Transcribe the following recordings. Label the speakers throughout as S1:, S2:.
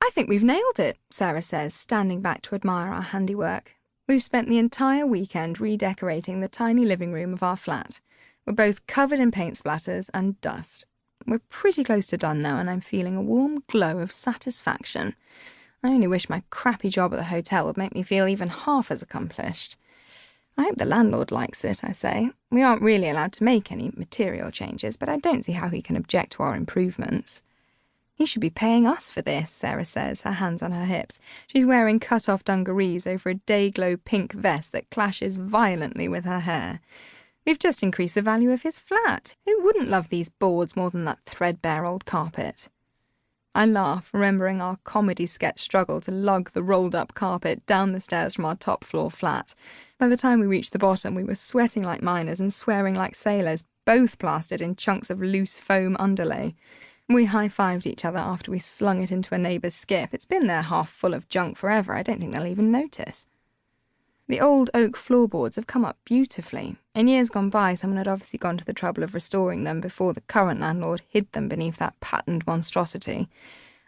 S1: I think we've nailed it, Sarah says, standing back to admire our handiwork. We've spent the entire weekend redecorating the tiny living room of our flat. We're both covered in paint splatters and dust. We're pretty close to done now, and I'm feeling a warm glow of satisfaction. I only wish my crappy job at the hotel would make me feel even half as accomplished. I hope the landlord likes it, I say. We aren't really allowed to make any material changes, but I don't see how he can object to our improvements. He should be paying us for this, Sarah says, her hands on her hips. She's wearing cut-off dungarees over a day-glow pink vest that clashes violently with her hair. We've just increased the value of his flat. Who wouldn't love these boards more than that threadbare old carpet? I laugh, remembering our comedy sketch struggle to lug the rolled-up carpet down the stairs from our top-floor flat. By the time we reached the bottom, we were sweating like miners and swearing like sailors, both plastered in chunks of loose foam underlay. We high-fived each other after we slung it into a neighbour's skip. It's been there half full of junk forever. I don't think they'll even notice. The old oak floorboards have come up beautifully. In years gone by, someone had obviously gone to the trouble of restoring them before the current landlord hid them beneath that patterned monstrosity.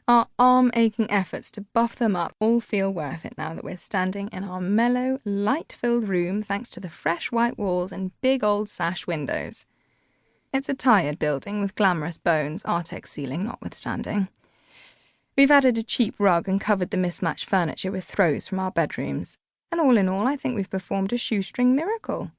S1: Our arm-aching efforts to buff them up all feel worth it now that we're standing in our mellow, light-filled room thanks to the fresh white walls and big old sash windows. It's a tired building with glamorous bones, Artex ceiling notwithstanding. We've added a cheap rug and covered the mismatched furniture with throws from our bedrooms. And all in all, I think we've performed a shoestring miracle.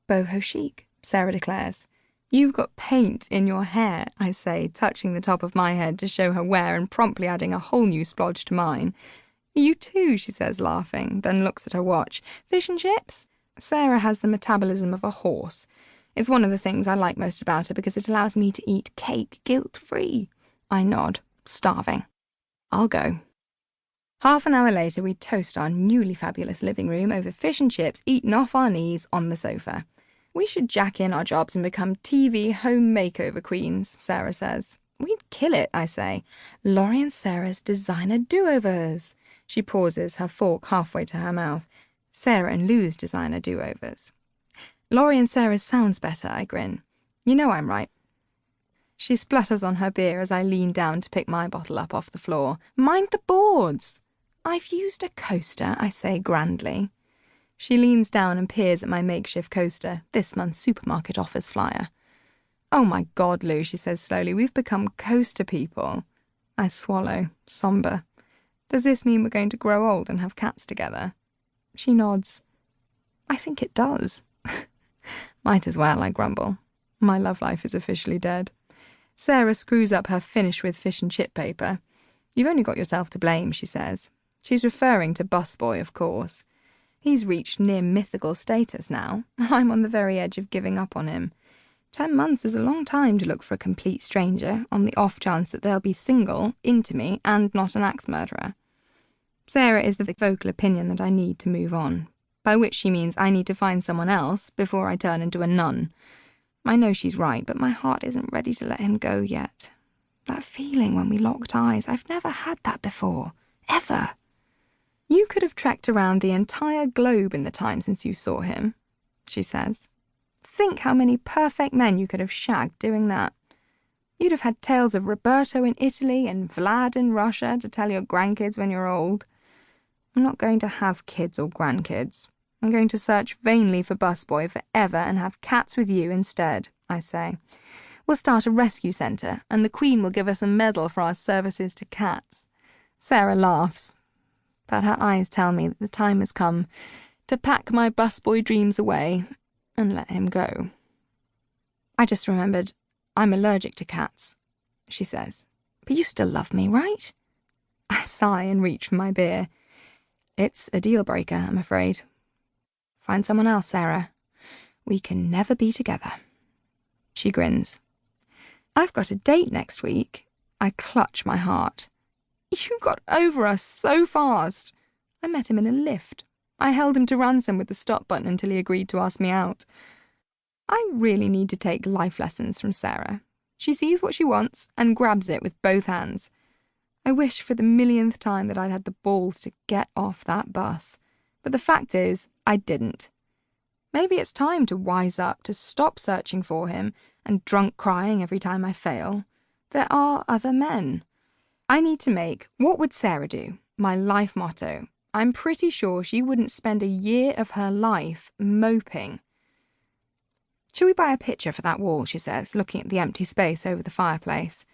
S1: Boho chic, Sarah declares. You've got paint in your hair, I say, touching the top of my head to show her wear and promptly adding a whole new splodge to mine. You too, she says, laughing, then looks at her watch. Fish and chips? Sarah has the metabolism of a horse. It's one of the things I like most about her because it allows me to eat cake guilt-free. I nod, starving. I'll go. Half an hour later, we toast our newly fabulous living room over fish and chips eaten off our knees on the sofa. We should jack in our jobs and become TV home makeover queens, Sarah says. We'd kill it, I say. Laurie and Sarah's designer do-overs. She pauses, her fork halfway to her mouth. Sarah and Lou's designer do-overs. Laurie and Sarah's sounds better, I grin. You know I'm right. She splutters on her beer as I lean down to pick my bottle up off the floor. Mind the boards! I've used a coaster, I say grandly. She leans down and peers at my makeshift coaster, this month's supermarket offers flyer. Oh my God, Lou, she says slowly, we've become coaster people. I swallow, sombre. Does this mean we're going to grow old and have cats together? She nods. I think it does. Might as well, I grumble. My love life is officially dead. Sarah screws up her finish with fish and chip paper. You've only got yourself to blame, she says. She's referring to Busboy, of course. He's reached near mythical status now. I'm on the very edge of giving up on him. 10 months is a long time to look for a complete stranger, on the off chance that they'll be single, into me, and not an axe murderer. Sarah is the vocal opinion that I need to move on, by which she means I need to find someone else before I turn into a nun. I know she's right, but my heart isn't ready to let him go yet. That feeling when we locked eyes, I've never had that before. Ever. You could have trekked around the entire globe in the time since you saw him, she says. Think how many perfect men you could have shagged doing that. You'd have had tales of Roberto in Italy and Vlad in Russia to tell your grandkids when you're old. I'm not going to have kids or grandkids. I'm going to search vainly for Busboy forever and have cats with you instead, I say. We'll start a rescue centre, and the Queen will give us a medal for our services to cats. Sarah laughs, but her eyes tell me that the time has come to pack my Busboy dreams away and let him go. I just remembered I'm allergic to cats, she says. But you still love me, right? I sigh and reach for my beer. It's a deal breaker, I'm afraid. Find someone else, Sarah. We can never be together. She grins. I've got a date next week. I clutch my heart. You got over us so fast. I met him in a lift. I held him to ransom with the stop button until he agreed to ask me out. I really need to take life lessons from Sarah. She sees what she wants and grabs it with both hands. I wish for the millionth time that I'd had the balls to get off that bus. But the fact is, I didn't. Maybe it's time to wise up, to stop searching for him and drunk crying every time I fail. There are other men. I need to make "What would Sarah do?" my life motto. I'm pretty sure she wouldn't spend a year of her life moping. "Shall we buy a picture for that wall?" she says, looking at the empty space over the fireplace.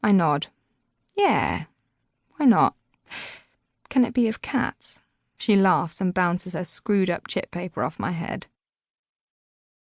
S1: I nod. Yeah, why not? Can it be of cats? She laughs and bounces her screwed-up chip paper off my head.